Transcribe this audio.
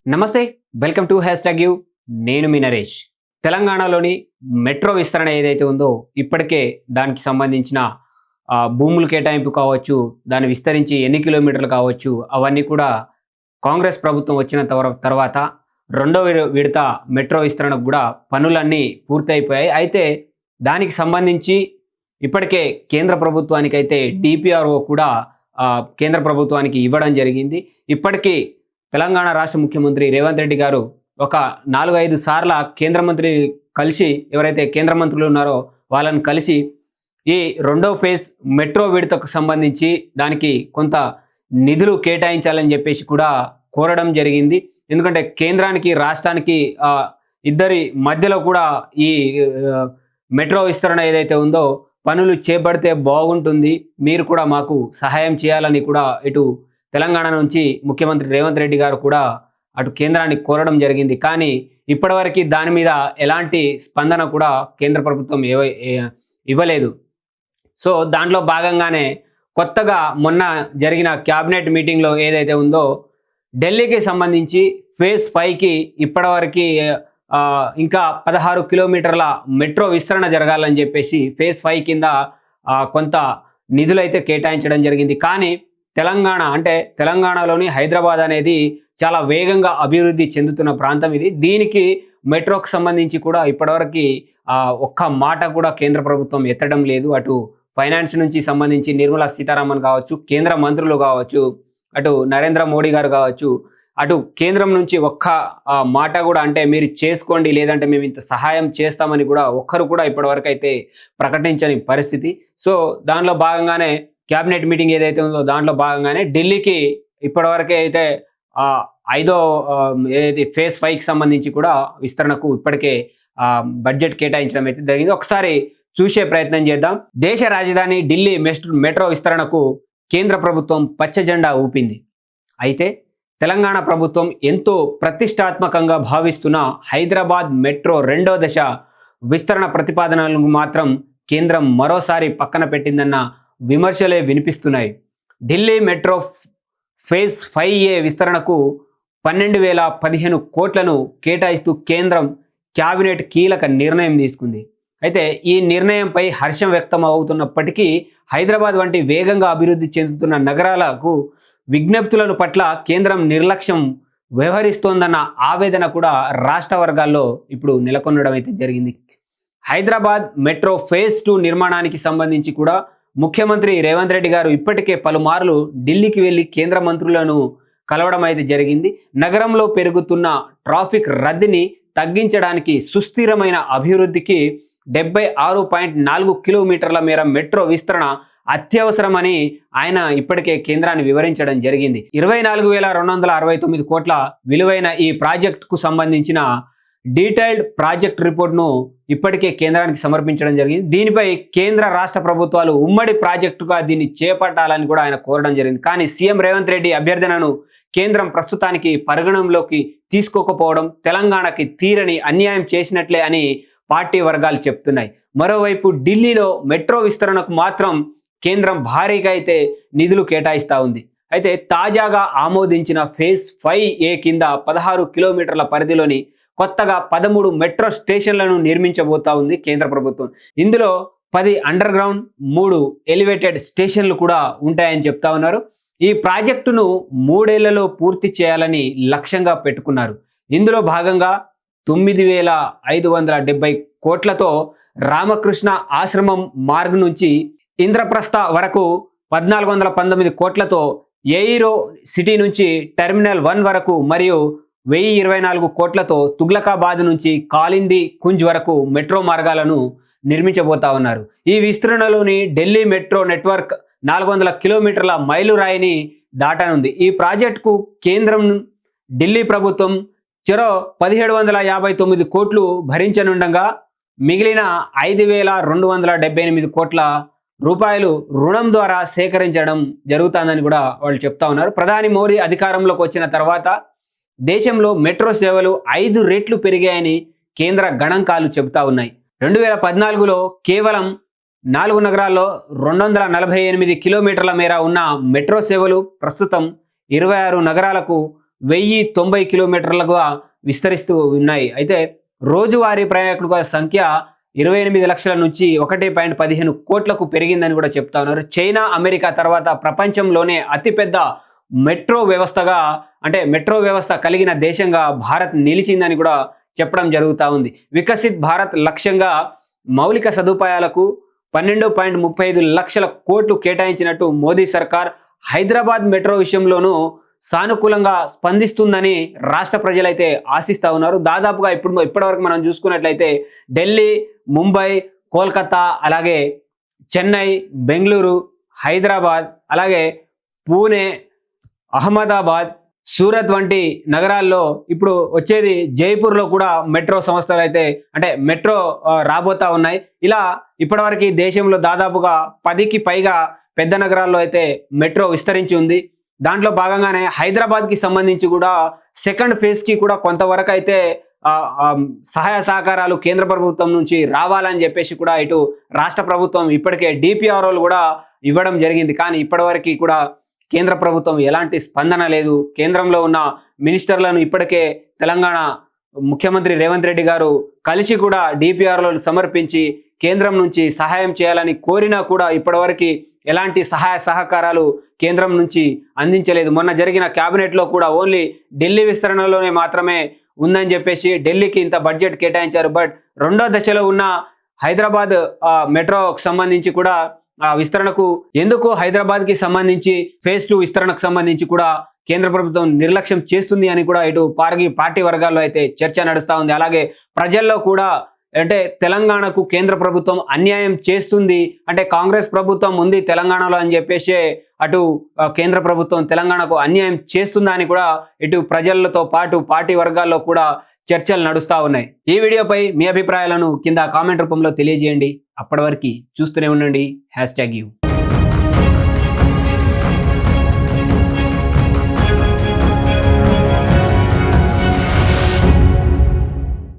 నమస్తే, welcome to #you. నేను మీ నరేష్. తెలంగాణలోని మెట్రో విస్తరణ ఏదైతే ఉందో ఇప్పటికే దానికి సంబంధించిన భూములు కేటాయింపు కావచ్చు, దాన్ని విస్తరించి ఎన్ని కిలోమీటర్లు కావచ్చు, అవన్నీ కూడా కాంగ్రెస్ ప్రభుత్వం వచ్చిన తర్వాత రెండో విడత మెట్రో విస్తరణకు కూడా పనులన్నీ పూర్తయిపోయాయి. అయితే దానికి సంబంధించి ఇప్పటికే కేంద్ర ప్రభుత్వానికైతే డిపిఆర్ఓ కూడా కేంద్ర ప్రభుత్వానికి ఇవ్వడం జరిగింది. ఇప్పటికీ తెలంగాణ రాష్ట్ర ముఖ్యమంత్రి రేవంత్ రెడ్డి గారు ఒక 4-5 సార్ల కేంద్ర మంత్రి కలిసి, ఎవరైతే కేంద్ర మంత్రులు ఉన్నారో వాళ్ళని కలిసి ఈ రెండో ఫేజ్ మెట్రో విడతకు సంబంధించి దానికి కొంత నిధులు కేటాయించాలని చెప్పేసి కూడా కోరడం జరిగింది. ఎందుకంటే కేంద్రానికి రాష్ట్రానికి ఇద్దరి మధ్యలో కూడా ఈ మెట్రో విస్తరణ ఏదైతే ఉందో పనులు చేపడితే బాగుంటుంది, మీరు కూడా మాకు సహాయం చేయాలని కూడా ఇటు తెలంగాణ నుంచి ముఖ్యమంత్రి రేవంత్ రెడ్డి గారు కూడా అటు కేంద్రాన్ని కోరడం జరిగింది. కానీ ఇప్పటివరకు దాని మీద ఎలాంటి స్పందన కూడా కేంద్ర ప్రభుత్వం ఇవ్వలేదు. సో దాంట్లో భాగంగానే కొత్తగా మొన్న జరిగిన క్యాబినెట్ మీటింగ్లో ఏదైతే ఉందో ఢిల్లీకి సంబంధించి ఫేజ్ 5కి ఇప్పటివరకు ఇంకా 16 కిలోమీటర్ల మెట్రో విస్తరణ జరగాలని చెప్పేసి ఫేజ్ 5 కింద కొంత నిధులైతే కేటాయించడం జరిగింది. కానీ తెలంగాణలోని హైదరాబాద్ అనేది చాలా వేగంగా అభివృద్ధి చెందుతున్న ప్రాంతం ఇది. దీనికి మెట్రోకి సంబంధించి కూడా ఇప్పటివరకు ఒక్క మాట కూడా కేంద్ర ప్రభుత్వం ఎత్తడం లేదు. అటు ఫైనాన్స్ నుంచి సంబంధించి నిర్మలా సీతారామన్ కావచ్చు, కేంద్ర మంత్రులు కావచ్చు, అటు నరేంద్ర మోడీ గారు కావచ్చు, అటు కేంద్రం నుంచి ఒక్క మాట కూడా, అంటే మీరు చేసుకోండి లేదంటే మేము ఇంత సహాయం చేస్తామని కూడా ఒక్కరు కూడా ఇప్పటివరకు అయితే ప్రకటించని పరిస్థితి. సో దానిలో భాగంగానే క్యాబినెట్ మీటింగ్ ఏదైతే ఉందో దాంట్లో భాగంగానే ఢిల్లీకి ఇప్పటివరకే అయితే ఐదో ఏదైతే ఫేజ్ 5కి సంబంధించి కూడా విస్తరణకు ఇప్పటికే బడ్జెట్ కేటాయించడం అయితే జరిగింది. ఒకసారి చూసే ప్రయత్నం చేద్దాం. దేశ రాజధాని ఢిల్లీ మెట్రో విస్తరణకు కేంద్ర ప్రభుత్వం పచ్చ జెండా ఊపింది. అయితే తెలంగాణ ప్రభుత్వం ఎంతో ప్రతిష్టాత్మకంగా భావిస్తున్న హైదరాబాద్ మెట్రో రెండో దశ విస్తరణ ప్రతిపాదనలకు మాత్రం కేంద్రం మరోసారి పక్కన పెట్టిందన్న విమర్శలే వినిపిస్తున్నాయి. ఢిల్లీ మెట్రో ఫేజ్ 5A విస్తరణకు 12,015 కోట్లను కేటాయిస్తూ కేంద్రం క్యాబినెట్ కీలక నిర్ణయం తీసుకుంది. అయితే ఈ నిర్ణయంపై హర్షం వ్యక్తం అవుతున్నప్పటికీ హైదరాబాద్ వంటి వేగంగా అభివృద్ధి చెందుతున్న నగరాలకు విజ్ఞప్తులను పట్ల కేంద్రం నిర్లక్ష్యం వ్యవహరిస్తోందన్న ఆవేదన కూడా రాష్ట్ర వర్గాల్లో ఇప్పుడు నెలకొనడం అయితే జరిగింది. హైదరాబాద్ మెట్రో ఫేజ్ 2 నిర్మాణానికి సంబంధించి కూడా ముఖ్యమంత్రి రేవంత్ రెడ్డి గారు ఇప్పటికే పలుమార్లు ఢిల్లీకి వెళ్ళి కేంద్ర మంత్రులను కలవడం అయితే జరిగింది. నగరంలో పెరుగుతున్న ట్రాఫిక్ రద్దీని తగ్గించడానికి సుస్థిరమైన అభివృద్ధికి 76.4 కిలోమీటర్ల మేర మెట్రో విస్తరణ అత్యవసరమని ఆయన ఇప్పటికే కేంద్రాన్ని వివరించడం జరిగింది. 24,269 కోట్ల విలువైన ఈ ప్రాజెక్టుకు సంబంధించిన డీటెయిల్డ్ ప్రాజెక్ట్ రిపోర్ట్ను ఇప్పటికే కేంద్రానికి సమర్పించడం జరిగింది. దీనిపై కేంద్ర రాష్ట్ర ప్రభుత్వాలు ఉమ్మడి ప్రాజెక్టుగా దీన్ని చేపట్టాలని కూడా ఆయన కోరడం జరిగింది. కానీ సీఎం రేవంత్ రెడ్డి అభ్యర్థనను కేంద్రం ప్రస్తుతానికి పరిగణనలోకి తీసుకోకపోవడం తెలంగాణకి తీరని అన్యాయం చేసినట్లే అని పార్టీ వర్గాలు చెప్తున్నాయి. మరోవైపు ఢిల్లీలో మెట్రో విస్తరణకు మాత్రం కేంద్రం భారీగా అయితే నిధులు కేటాయిస్తూ ఉంది. అయితే తాజాగా ఆమోదించిన ఫేజ్ 5A కింద 16 కిలోమీటర్ల పరిధిలోని కొత్తగా 13 మెట్రో స్టేషన్లను నిర్మించబోతా ఉంది కేంద్ర ప్రభుత్వం. ఇందులో 10 అండర్ గ్రౌండ్, 3 ఎలివేటెడ్ స్టేషన్లు కూడా ఉంటాయని చెప్తా ఉన్నారు. ఈ ప్రాజెక్టును 3 ఏళ్లలో పూర్తి చేయాలని లక్ష్యంగా పెట్టుకున్నారు. ఇందులో భాగంగా 9,570 కోట్లతో రామకృష్ణ ఆశ్రమం మార్గ్ నుంచి ఇంద్రప్రస్థ వరకు, 1,419 కోట్లతో ఎయిరో సిటీ నుంచి టెర్మినల్ 1 వరకు మరియు 1,024 కోట్లతో తుగ్లకాబాద్ నుంచి కాలింది కుంజ్ వరకు మెట్రో మార్గాలను నిర్మించబోతా ఉన్నారు. ఈ విస్తరణలోని ఢిల్లీ మెట్రో నెట్వర్క్ 400 కిలోమీటర్ల మైలురాయిని దాటనుంది. ఈ ప్రాజెక్టుకు కేంద్రం ఢిల్లీ ప్రభుత్వం చెరో 1,759 కోట్లు భరించనుండగా మిగిలిన 5,278 కోట్ల రూపాయలు రుణం ద్వారా సేకరించడం జరుగుతుందని కూడా వాళ్ళు చెప్తా ఉన్నారు. ప్రధాని మోడీ అధికారంలోకి వచ్చిన తర్వాత దేశంలో మెట్రో సేవలు 5 రెట్లు పెరిగాయని కేంద్ర గణాంకాలు చెబుతా ఉన్నాయి. 2014లో కేవలం 4 నగరాల్లో 248 కిలోమీటర్ల మేర ఉన్న మెట్రో సేవలు ప్రస్తుతం 26 నగరాలకు 1090 కిలోమీటర్లుగా విస్తరిస్తూ ఉన్నాయి. అయితే రోజువారీ ప్రయాణికుల సంఖ్య 28 లక్షల నుంచి 1.15 కోట్లకు పెరిగిందని కూడా చెప్తా ఉన్నారు. చైనా, అమెరికా తర్వాత ప్రపంచంలోనే అతిపెద్ద మెట్రో వ్యవస్థగా అంటే మెట్రో వ్యవస్థ కలిగిన దేశంగా భారత్ నిలిచిందని కూడా చెప్పడం జరుగుతూ ఉంది. వికసిత్ భారత్ లక్ష్యంగా మౌలిక సదుపాయాలకు 12.35 లక్షల కోట్లు కేటాయించినట్టు మోదీ సర్కార్ హైదరాబాద్ మెట్రో విషయంలోనూ సానుకూలంగా స్పందిస్తుందని రాష్ట్ర ప్రజలైతే ఆశిస్తూ ఉన్నారు. దాదాపుగా ఇప్పటివరకు మనం చూసుకున్నట్లయితే ఢిల్లీ, ముంబై, కోల్కతా, అలాగే చెన్నై, బెంగళూరు, హైదరాబాద్, అలాగే పూణే, అహ్మదాబాద్, సూరత్ వంటి నగరాల్లో ఇప్పుడు వచ్చేది జైపూర్లో కూడా మెట్రో సంస్థలు అయితే అంటే మెట్రో రాబోతా ఉన్నాయి. ఇలా ఇప్పటివరకు దేశంలో దాదాపుగా 10కి పైగా పెద్ద నగరాల్లో అయితే మెట్రో విస్తరించి ఉంది. దాంట్లో భాగంగానే హైదరాబాద్కి సంబంధించి కూడా సెకండ్ ఫేజ్కి కూడా కొంతవరకు అయితే సహాయ సహకారాలు కేంద్ర ప్రభుత్వం నుంచి రావాలని చెప్పేసి కూడా ఇటు రాష్ట్ర ప్రభుత్వం ఇప్పటికే డిపిఆర్ఓలు కూడా ఇవ్వడం జరిగింది. కానీ ఇప్పటివరకు కూడా కేంద్ర ప్రభుత్వం ఎలాంటి స్పందన లేదు. కేంద్రంలో ఉన్న మినిస్టర్లను ఇప్పటికే తెలంగాణ ముఖ్యమంత్రి రేవంత్ రెడ్డి గారు కలిసి కూడా డిపిఆర్లను సమర్పించి కేంద్రం నుంచి సహాయం చేయాలని కోరినా కూడా ఇప్పటివరకు ఎలాంటి సహాయ సహకారాలు కేంద్రం నుంచి అందించలేదు. మొన్న జరిగిన క్యాబినెట్లో కూడా ఓన్లీ ఢిల్లీ విస్తరణలోనే మాత్రమే ఉందని చెప్పేసి ఢిల్లీకి ఇంత బడ్జెట్ కేటాయించారు. బట్ రెండో దశలో ఉన్న హైదరాబాద్ మెట్రోకి సంబంధించి కూడా విస్తరణకు ఎందుకు హైదరాబాద్కి సంబంధించి ఫేజ్ 2 విస్తరణకు సంబంధించి కూడా కేంద్ర ప్రభుత్వం నిర్లక్ష్యం చేస్తుంది అని కూడా ఇటు పార్టీ వర్గాల్లో అయితే చర్చ నడుస్తూ ఉంది. అలాగే ప్రజల్లో కూడా అంటే తెలంగాణకు కేంద్ర ప్రభుత్వం అన్యాయం చేస్తుంది అంటే కాంగ్రెస్ ప్రభుత్వం ఉంది తెలంగాణలో అని చెప్పేసి అటు కేంద్ర ప్రభుత్వం తెలంగాణకు అన్యాయం చేస్తుందా అని కూడా ఇటు ప్రజలతో పాటు పార్టీ వర్గాల్లో కూడా చర్చలు నడుస్తూ ఉన్నాయి. ఈ వీడియోపై మీ అభిప్రాయాలను కింద కామెంట్ రూపంలో తెలియజేయండి. అప్పటి వరకు చూస్తూనే ఉండండి. #you